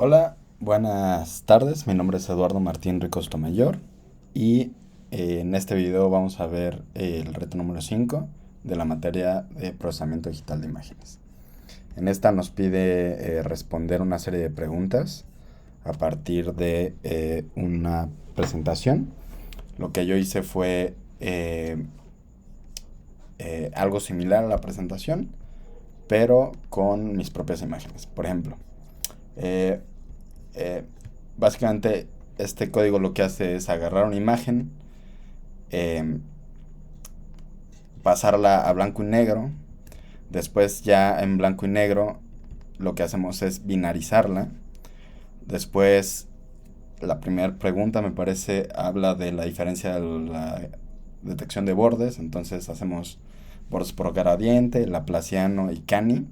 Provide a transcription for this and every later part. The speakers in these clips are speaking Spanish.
Hola, buenas tardes. Mi nombre es Eduardo Martín Ricosto Mayor y en este video vamos a ver el reto número 5 de la materia de procesamiento digital de imágenes. En esta nos pide responder una serie de preguntas a partir de una presentación. Lo que yo hice fue algo similar a la presentación, pero con mis propias imágenes. Por ejemplo, eh, eh, básicamente este código lo que hace es agarrar una imagen, eh, pasarla a blanco y negro. Después ya en blanco y negro lo que hacemos es binarizarla. Después la primera pregunta me parece habla de la diferencia de la detección de bordes. Entonces hacemos bordes por gradiente, Laplaciano y Cani.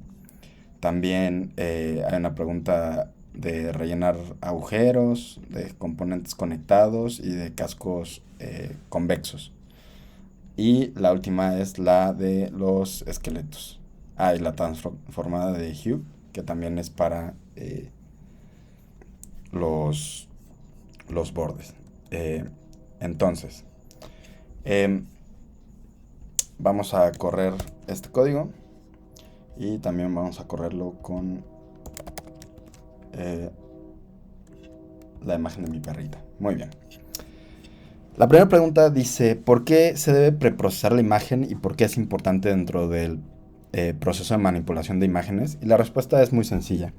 También hay una pregunta de rellenar agujeros, de componentes conectados y de cascos convexos. Y la última es la de los esqueletos. Ah, y la transformada de Hugh, que también es para los, los bordes. Eh, entonces, eh, vamos a correr este código y también vamos a correrlo con eh, la imagen de mi perrita. Muy bien. La primera pregunta dice, ¿por qué se debe preprocesar la imagen y por qué es importante dentro del proceso de manipulación de imágenes? Y la respuesta es muy sencilla.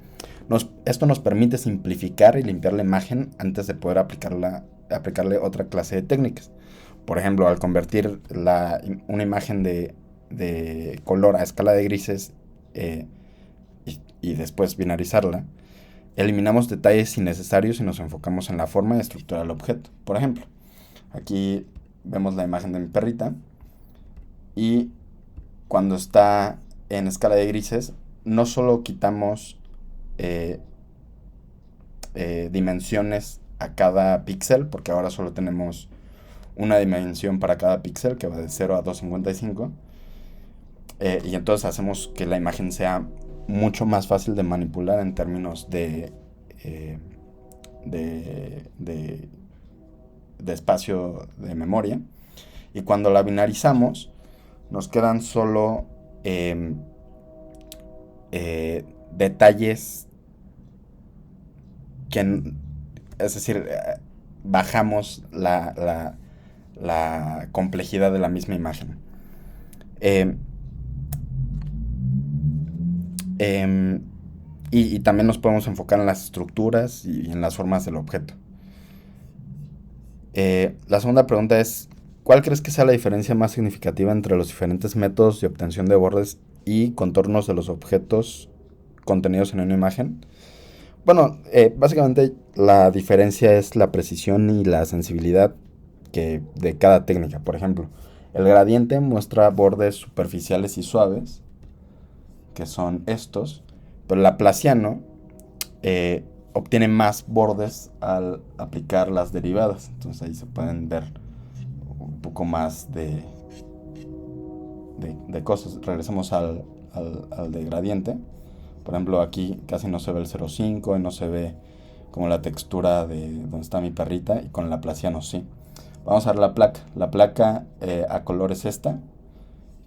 Esto nos permite simplificar y limpiar la imagen antes de poder aplicarle otra clase de técnicas. Por ejemplo, al convertir una imagen de color a escala de grises eh, y después binarizarla, eliminamos detalles innecesarios y nos enfocamos en la forma y estructura del objeto. Por ejemplo, aquí vemos la imagen de mi perrita y cuando está en escala de grises, no solo quitamos eh, dimensiones a cada píxel, porque ahora solo tenemos una dimensión para cada píxel que va de 0 a 255, y entonces hacemos que la imagen sea mucho más fácil de manipular en términos eh, de, de espacio de memoria. Y cuando la binarizamos, nos quedan solo eh, detalles que, es decir, bajamos la complejidad de la misma imagen. Eh, eh, y también nos podemos enfocar en las estructuras y en las formas del objeto. La segunda pregunta es, ¿cuál crees que sea la diferencia más significativa entre los diferentes métodos de obtención de bordes y contornos de los objetos contenidos en una imagen? Bueno, básicamente la diferencia es la precisión y la sensibilidad de cada técnica. Por ejemplo, el gradiente muestra bordes superficiales y suaves, que son estos, pero el laplaciano obtiene más bordes al aplicar las derivadas. Entonces ahí se pueden ver un poco más de cosas. Regresemos al de gradiente. Por ejemplo, aquí casi no se ve el 0,5 y no se ve como la textura de donde está mi perrita, y con el laplaciano sí. Vamos a ver la placa. La placa a color es esta.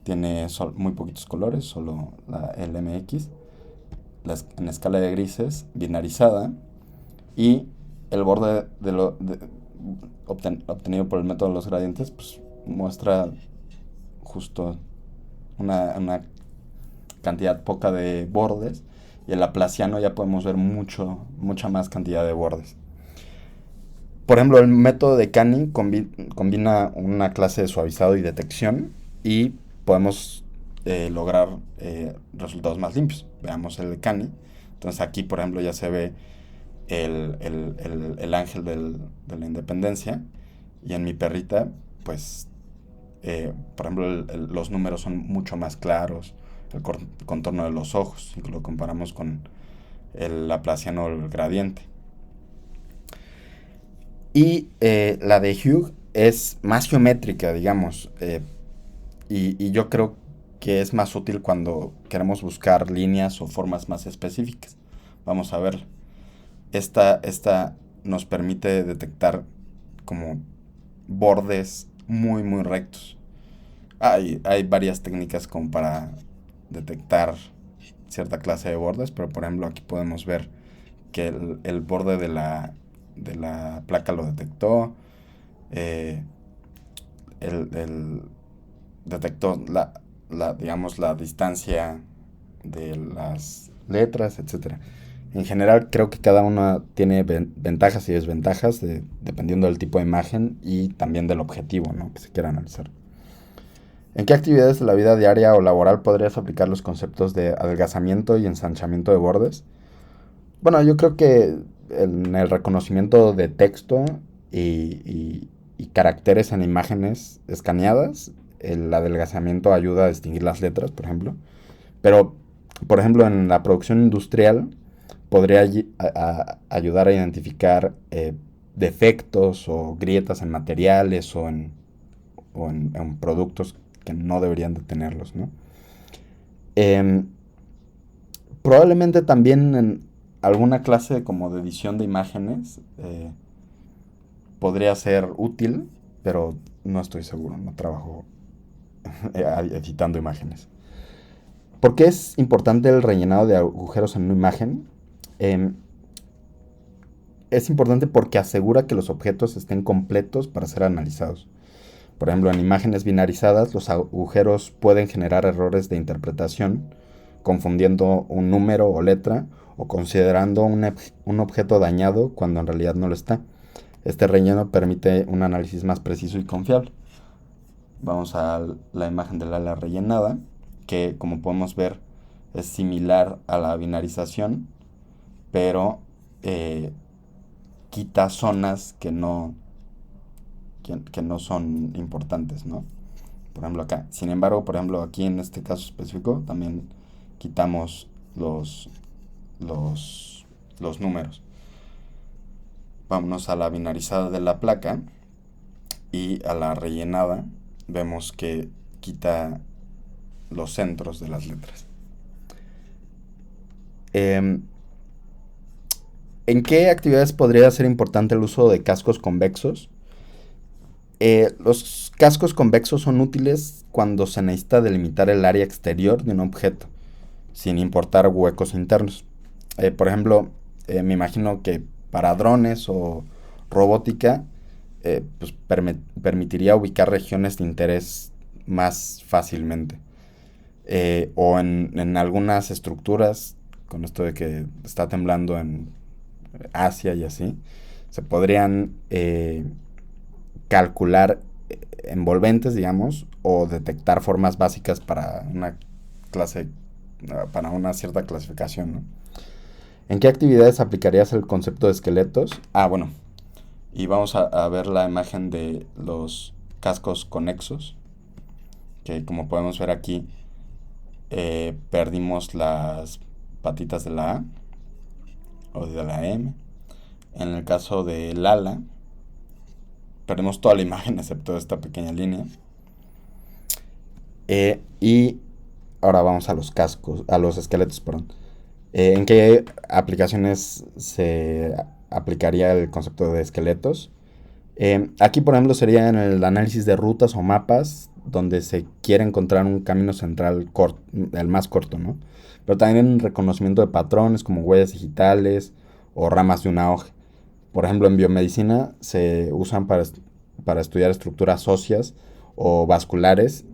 Tiene muy poquitos colores, solo la LMX. En escala de grises, binarizada. Y el borde obtenido por el método de los gradientes pues, muestra justo una cantidad poca de bordes. Y el laplaciano ya podemos ver mucha más cantidad de bordes. Por ejemplo, el método de Canning combina una clase de suavizado y detección y podemos lograr resultados más limpios. Veamos el de Canning. Entonces aquí, por ejemplo, ya se ve el ángel de la independencia, y en mi perrita, pues, por ejemplo, los números son mucho más claros, el contorno de los ojos, si lo comparamos con el laplaciano o el gradiente. Y la de Hugh es más geométrica, digamos. Y yo creo que es más útil cuando queremos buscar líneas o formas más específicas. Vamos a verlo. esta nos permite detectar como bordes muy, muy rectos. Hay varias técnicas como para detectar cierta clase de bordes, pero por ejemplo aquí podemos ver que el borde de la placa lo detectó, eh, el detectó digamos, la distancia de las letras, etcétera. En general creo que cada una tiene ventajas y desventajas dependiendo del tipo de imagen y también del objetivo, ¿no?, que se quiera analizar. ¿En qué actividades de la vida diaria o laboral podrías aplicar los conceptos de adelgazamiento y ensanchamiento de bordes? Bueno, yo creo que en el reconocimiento de texto y caracteres en imágenes escaneadas, el adelgazamiento ayuda a distinguir las letras, por ejemplo. Pero, por ejemplo, en la producción industrial podría ayudar a identificar defectos o grietas en materiales en productos que no deberían de tenerlos, ¿no? Em, Probablemente también en alguna clase como de edición de imágenes podría ser útil, pero no estoy seguro, no trabajo editando imágenes. ¿Por qué es importante el rellenado de agujeros en una imagen? Eh, es importante porque asegura que los objetos estén completos para ser analizados. Por ejemplo, en imágenes binarizadas, los agujeros pueden generar errores de interpretación, confundiendo un número o letra o considerando un objeto dañado cuando en realidad no lo está. Este relleno permite un análisis más preciso y confiable. Vamos a la imagen del ala rellenada, que como podemos ver es similar a la binarización, pero eh, quita zonas que no son importantes, ¿no? Por ejemplo acá. Sin embargo, por ejemplo aquí en este caso específico también quitamos los números. Vámonos a la binarizada de la placa y a la rellenada. Vemos que quita los centros de las letras. ¿En qué actividades podría ser importante el uso de cascos convexos? Los cascos convexos son útiles cuando se necesita delimitar el área exterior de un objeto, sin importar huecos internos. Por ejemplo, me imagino que para drones o robótica, pues permitiría ubicar regiones de interés más fácilmente. O en algunas estructuras, con esto de que está temblando en Asia y así, se podrían calcular envolventes, digamos, o detectar formas básicas para una clase, para una cierta clasificación, ¿no? ¿En qué actividades aplicarías el concepto de esqueletos? Bueno, y vamos a ver la imagen de los cascos conexos, que como podemos ver aquí, perdimos las patitas de la A o de la M. En el caso del ala, perdemos toda la imagen excepto esta pequeña línea. Y ahora vamos a los cascos, a los esqueletos, perdón. ¿En qué aplicaciones se aplicaría el concepto de esqueletos? Aquí, por ejemplo, sería en el análisis de rutas o mapas, donde se quiere encontrar un camino central el más corto, ¿no? Pero también en reconocimiento de patrones como huellas digitales o ramas de una hoja. Por ejemplo, en biomedicina se usan para estudiar estructuras óseas o vasculares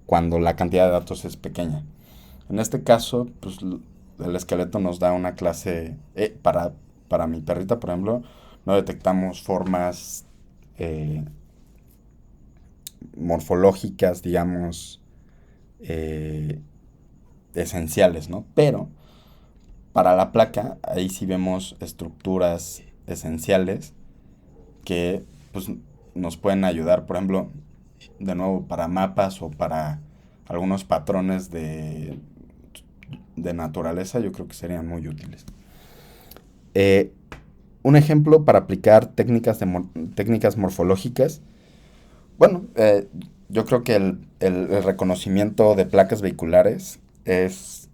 cuando la cantidad de datos es pequeña. En este caso, pues el esqueleto nos da una clase, para mi perrita, por ejemplo, no detectamos formas eh, morfológicas, digamos, eh, esenciales, ¿no? Pero para la placa, ahí sí vemos estructuras esenciales que pues, nos pueden ayudar, por ejemplo, de nuevo para mapas o para algunos patrones de naturaleza, yo creo que serían muy útiles. Eh, un ejemplo para aplicar técnicas morfológicas. Bueno, yo creo que el reconocimiento de placas vehiculares es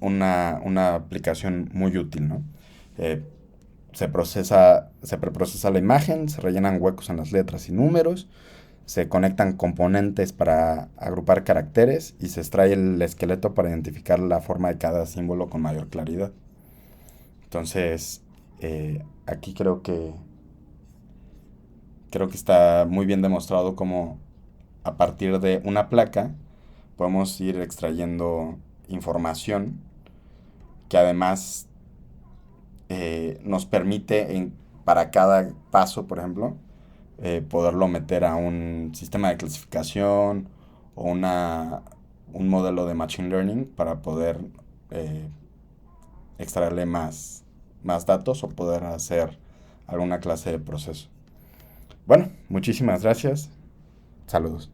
una aplicación muy útil, ¿no? Eh, se preprocesa la imagen, se rellenan huecos en las letras y números, se conectan componentes para agrupar caracteres y se extrae el esqueleto para identificar la forma de cada símbolo con mayor claridad. Entonces, aquí creo que está muy bien demostrado cómo a partir de una placa podemos ir extrayendo información que además nos permite para cada paso, por ejemplo, poderlo meter a un sistema de clasificación o un modelo de Machine Learning para poder eh, extraerle más datos o poder hacer alguna clase de proceso. Bueno, muchísimas gracias. Saludos.